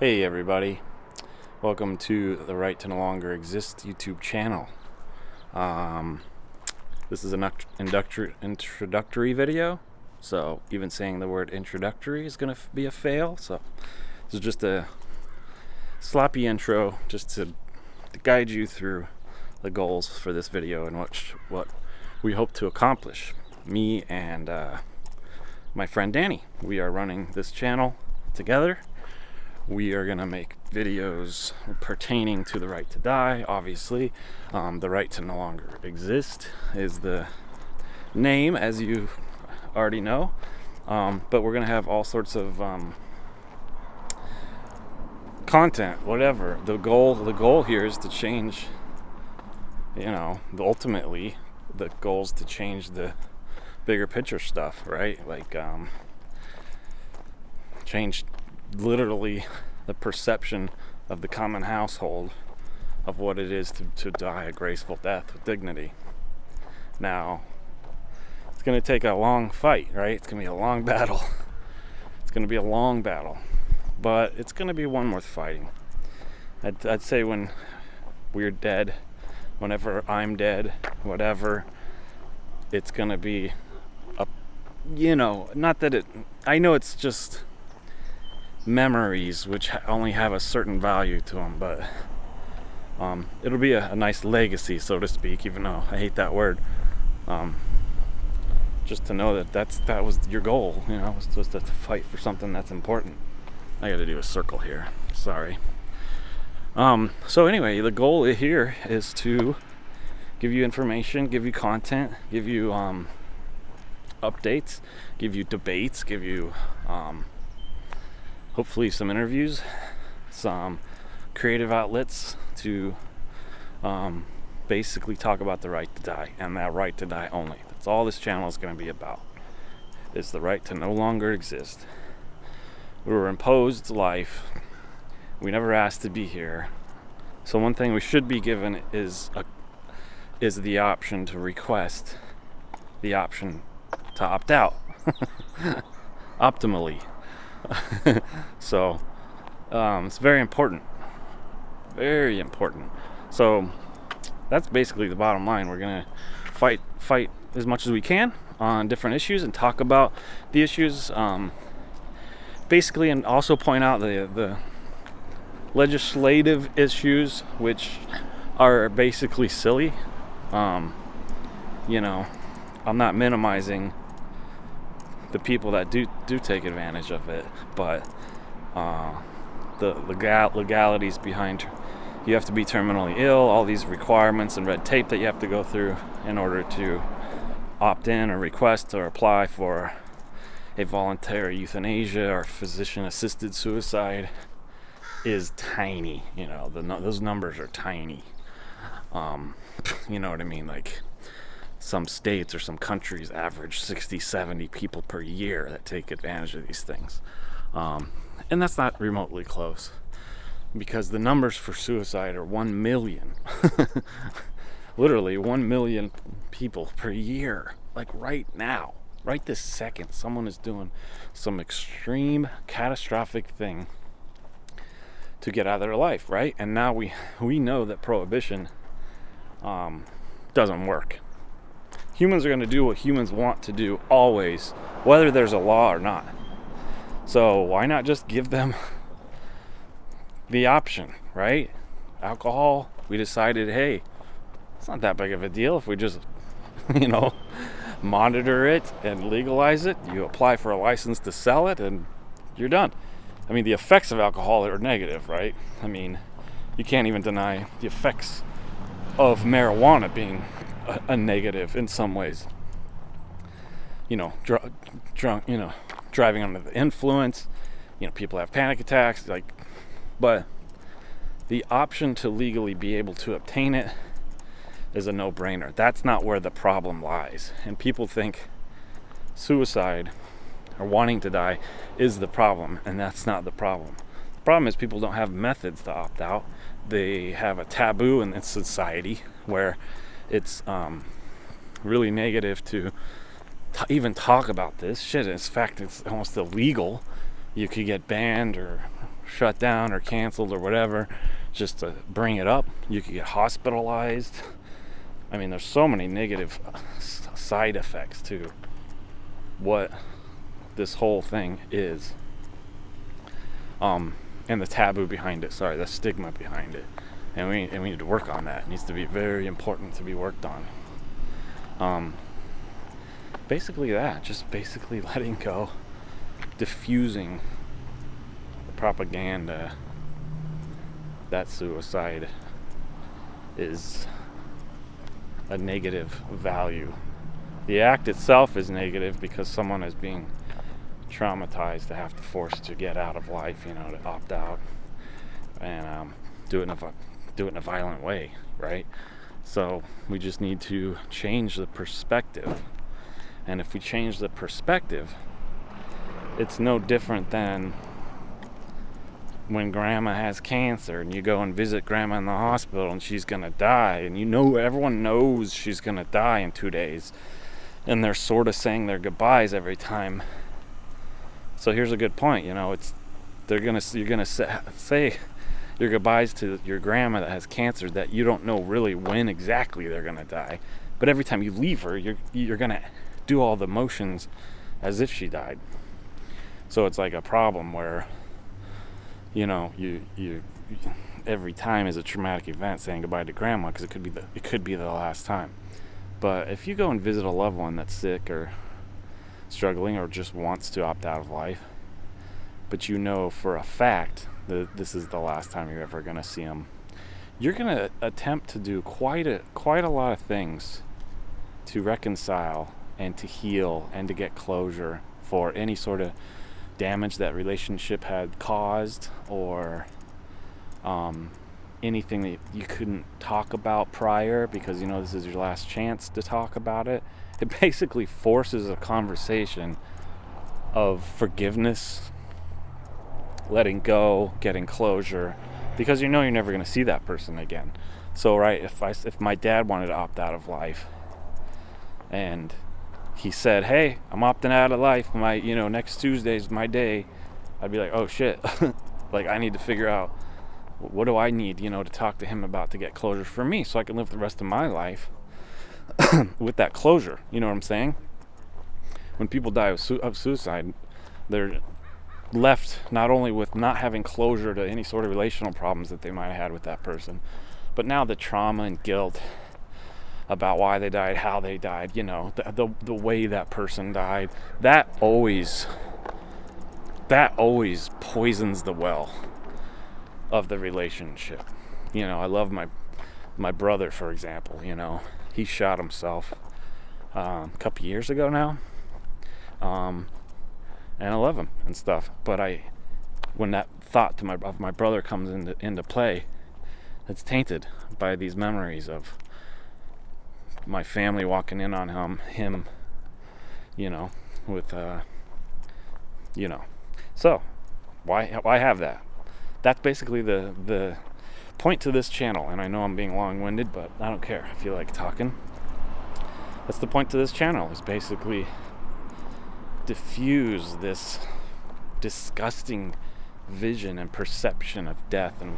Hey everybody, welcome to the Right to No Longer Exist YouTube channel. This is an introductory video, so even saying the word introductory is going to be a fail. So this is just a sloppy intro just to guide you through the goals for this video and what we hope to accomplish. Me and my friend Danny, we are running this channel together. We are going to make videos pertaining to the right to die, obviously. The right to no longer exist is the name, as you already know. But we're going to have all sorts of content, whatever. The goal here is to change, ultimately, the goal is to change the bigger picture stuff, right? Like, change literally the perception of the common household of what it is to die a graceful death with dignity. Now, it's going to take a long fight, right? It's going to be a long battle. It's going to be a long battle, but it's going to be one worth fighting. I'd say when we're dead, whenever I'm dead, whatever, it's going to be not that I know it's just memories which only have a certain value to them, but it'll be a nice legacy, so to speak, even though I hate that word. Just to know that was your goal, was just to fight for something that's important. I gotta do a circle here, sorry. So anyway, the goal here is to give you information, give you content, give you updates, give you debates, give you hopefully some interviews, some creative outlets to basically talk about the right to die, and that right to die only. That's all this channel is going to be about, is the right to no longer exist. We were imposed life. We never asked to be here. So one thing we should be given is the option to request, the option to opt out. Optimally. So it's very important, so that's basically the bottom line. We're gonna fight as much as we can on different issues and talk about the issues, basically, and also point out the legislative issues, which are basically silly. I'm not minimizing the people that do take advantage of it, but the legalities behind, you have to be terminally ill, all these requirements and red tape that you have to go through in order to opt in or request or apply for a voluntary euthanasia or physician-assisted suicide is tiny. Those numbers are tiny. You know what I mean? Like, some states or some countries average 60-70 people per year that take advantage of these things, and that's not remotely close, because the numbers for suicide are 1 million. Literally 1 million people per year. Like right now, right this second, someone is doing some extreme catastrophic thing to get out of their life, right? And now we know that prohibition doesn't work. Humans are going to do what humans want to do always, whether there's a law or not. So why not just give them the option, right? Alcohol, we decided, hey, it's not that big of a deal if we just, monitor it and legalize it. You apply for a license to sell it and you're done. I mean, the effects of alcohol are negative, right? I mean, you can't even deny the effects of marijuana being a negative in some ways. Drunk, driving under the influence, people have panic attacks, but the option to legally be able to obtain it is a no-brainer. That's not where the problem lies. And people think suicide or wanting to die is the problem, and that's not the problem. The problem is people don't have methods to opt out. They have a taboo in society where it's really negative to even talk about this shit. In fact, it's almost illegal. You could get banned or shut down or canceled or whatever, just to bring it up. You could get hospitalized. I mean, there's so many negative side effects to what this whole thing is. And the taboo behind it, the stigma behind it. And we need to work on that. It needs to be very important to be worked on. Basically letting go, diffusing the propaganda that suicide is a negative value. The act itself is negative because someone is being traumatized to have to force to get out of life, to opt out and do it in a violent way, right? So we just need to change the perspective. And if we change the perspective, it's no different than when grandma has cancer and you go and visit grandma in the hospital and she's gonna die, and everyone knows she's gonna die in 2 days, and they're sort of saying their goodbyes every time. So here's a good point, you're gonna say your goodbyes to your grandma that has cancer that you don't know really when exactly they're gonna die, but every time you leave her, you're gonna do all the motions as if she died. So it's like a problem where you every time is a traumatic event saying goodbye to grandma, because it could be the last time. But if you go and visit a loved one that's sick or struggling or just wants to opt out of life, but for a fact that this is the last time you're ever going to see them, you're going to attempt to do quite a lot of things to reconcile and to heal and to get closure for any sort of damage that relationship had caused, or anything that you couldn't talk about prior because this is your last chance to talk about it. It basically forces a conversation of forgiveness, letting go, getting closure, because you're never going to see that person again. So right, if my dad wanted to opt out of life and he said, hey, I'm opting out of life, my next Tuesday's my day, I'd be like, oh shit. Like, I need to figure out, what do I need to talk to him about to get closure for me, so I can live the rest of my life with that closure. You know what I'm saying? When people die of suicide, they're left not only with not having closure to any sort of relational problems that they might have had with that person, but now the trauma and guilt about why they died, how they died, the way that person died, that always poisons the well of the relationship. I love my brother, for example. He shot himself a couple years ago now, and I love him and stuff. But when that thought of my brother comes into play, it's tainted by these memories of my family walking in on him, with So why have that? That's basically the point to this channel. And I know I'm being long-winded, but I don't care. I feel like talking. That's the point to this channel, is basically diffuse this disgusting vision and perception of death and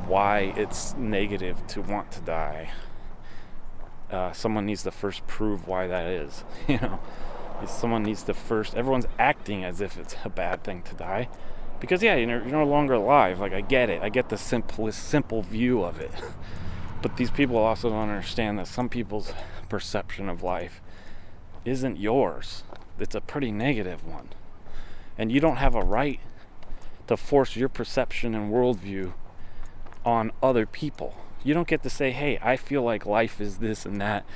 why it's negative to want to die. Someone needs to first prove why that is. Someone needs to first. Everyone's acting as if it's a bad thing to die, because you're no longer alive. Like, I get it. I get the simple view of it. But these people also don't understand that some people's perception of life isn't yours. It's a pretty negative one, and you don't have a right to force your perception and worldview on other people. You don't get to say, hey, I feel like life is this and that,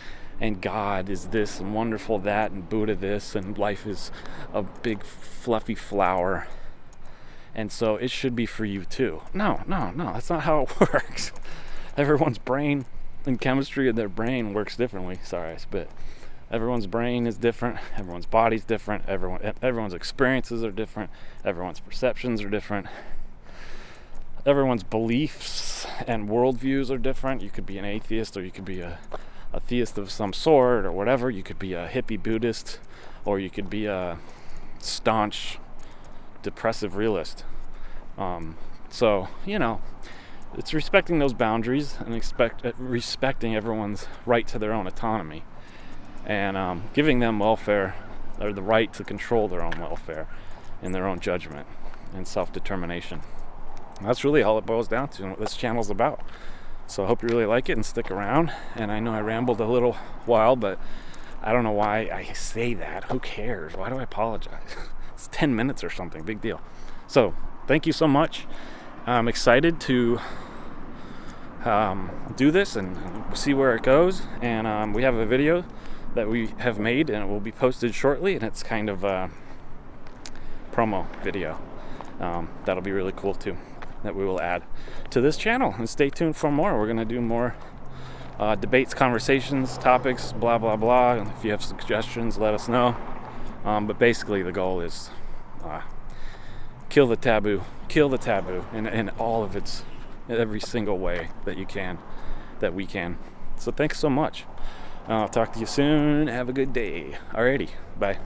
and God is this and wonderful that, and Buddha this, and life is a big fluffy flower, and so it should be for you too. No, that's not how it works. Everyone's brain and chemistry of their brain works differently. Sorry, I spit. Everyone's brain is different. Everyone's body's different. Everyone's experiences are different. Everyone's perceptions are different. Everyone's beliefs and worldviews are different. You could be an atheist, or you could be a theist of some sort, or whatever. You could be a hippie Buddhist, or you could be a staunch depressive realist. So, it's respecting those boundaries and respecting everyone's right to their own autonomy, and giving them welfare, or the right to control their own welfare and their own judgment and self-determination. And that's really all it boils down to and what this channel's about. So I hope you really like it and stick around. And I know I rambled a little while, but I don't know why I say that. Who cares? Why do I apologize? It's 10 minutes or something. Big deal. So thank you so much. I'm excited to do this and see where it goes. And we have a video that we have made, and it will be posted shortly. And it's kind of a promo video. That'll be really cool too, that we will add to this channel. And stay tuned for more. We're going to do more debates, conversations, topics, blah, blah, blah. And if you have suggestions, let us know. But basically the goal is kill the taboo in all of its, every single way that you can, that we can. So thanks so much. I'll talk to you soon. Have a good day. Alrighty. Bye.